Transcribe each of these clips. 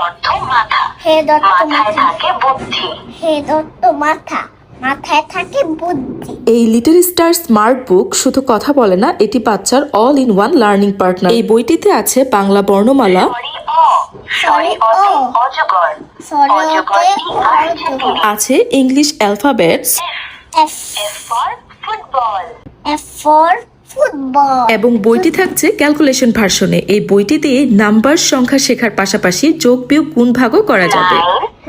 অর্থ মাথা। হেড অর্থ মাথায় মাথা। থাকে বুদ্ধি। হেড অর্থ মাথা, মাথায় থাকে বুদ্ধি। এই লিটল স্টার স্মার্ট বুক শুধু কথা বলে না, এটি বাচ্চার all in one learning partner. এই বইটিতে আছে বাংলা বর্ণমালা, সরি অতে অজগর, সরি অতে অজগরটি আসছে তীরে। আছে English alphabets F F for football. F for football. এবং বইটি থাকছে ক্যালকুলেশন ভার্সনে। এই বইটি দিয়ে নাম্বার সংখ্যা শেখার পাশাপাশি যোগ বিয়োগ গুণ ভাগও করা যাবে।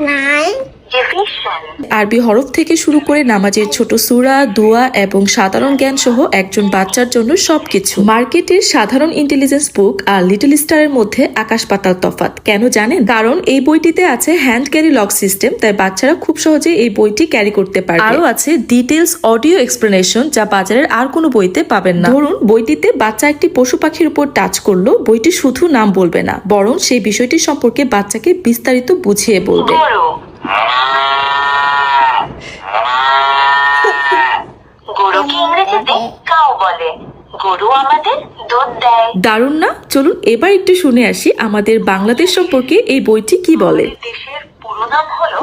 Nine division. আরবি হরফ থেকে শুরু করে নামাজের ছোট সূরা, দোয়া এবং সাধারণ জ্ঞান সহ একজন বাচ্চার জন্য সবকিছু। মার্কেটের সাধারণ ইন্টেলিজেন্স বুক আর লিটল স্টারের মধ্যে আকাশ পাতাল তফাৎ। কেন জানেন? কারণ এই বইটিতে আছে হ্যান্ড ক্যারি লক সিস্টেম, তাই বাচ্চারা খুব সহজে এই বইটি ক্যারি করতে পারে। আরও আছে ডিটেলস অডিও এক্সপ্লেনেশন, যা বাজারের আর কোনো বইতে পাবেন না। ধরুন বইটিতে বাচ্চা একটি পশু পাখির উপর টাচ করলো, বইটি শুধু নাম বলবে না, বরং সেই বিষয়টি সম্পর্কে বাচ্চাকে বিস্তারিত বুঝিয়ে বলবে। গরু। গরুকে ইংরেজিতে কাউ বলে। গরু আমাদের দুধ দেয়। দারুণ না? চলুন এবার একটু শুনে আসি আমাদের বাংলাদেশ সম্পর্কে এই বইটি কি বলে। দেশের পুরো নাম হলো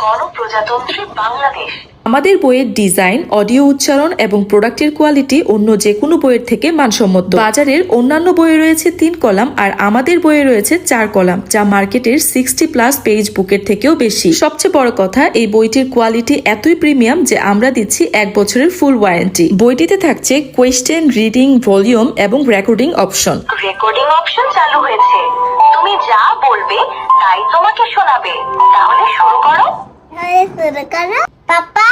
গণপ্রজাতন্ত্রী বাংলাদেশ। আমাদের বইয়ের ডিজাইন, অডিও উচ্চারণ এবং প্রোডাক্টের কোয়ালিটি অন্য যে কোনো বইয়ের থেকে মানসম্মত। বাজারের অন্যান্য বইয়ে রয়েছে 3 কলাম আর আমাদের বইয়ে রয়েছে 4 কলাম, যা মার্কেটের 60+ পেজ বুকের থেকেও বেশি। সবচেয়ে বড় কথা, এই বইটির কোয়ালিটি এতই প্রিমিয়াম যে আমরা দিচ্ছি 1 বছরের ফুল ওয়ারেন্টি। বইটিতে থাকছে কোয়েশ্চেন, রিডিং, ভলিউম এবং রেকর্ডিং অপশন। রেকর্ডিং অপশন চালু হয়েছে। তুমি যা বলবে তাই তোমাকে শোনাবে। তাহলে শুরু করো। পাপা।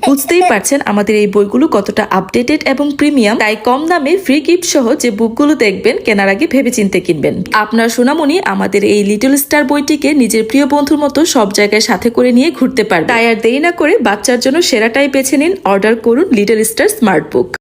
বুঝতেই পারছেন আমাদের এই বইগুলো কতটা আপডেটেড এবং প্রিমিয়াম। তাই কম দামে ফ্রি গিফট সহ যে বুকগুলো দেখবেন, কেনার আগে ভেবেচিন্তে কিনবেন। আপনার সোনামণি আমাদের এই লিটল স্টার বইটিকে নিজের প্রিয় বন্ধুর মতো সব জায়গায় সাথে করে নিয়ে ঘুরতে পারবে। তাই আর দেরি না করে বাচ্চার জন্য সেরাটাই বেছে নিন। অর্ডার করুন লিটল স্টার স্মার্ট বুক।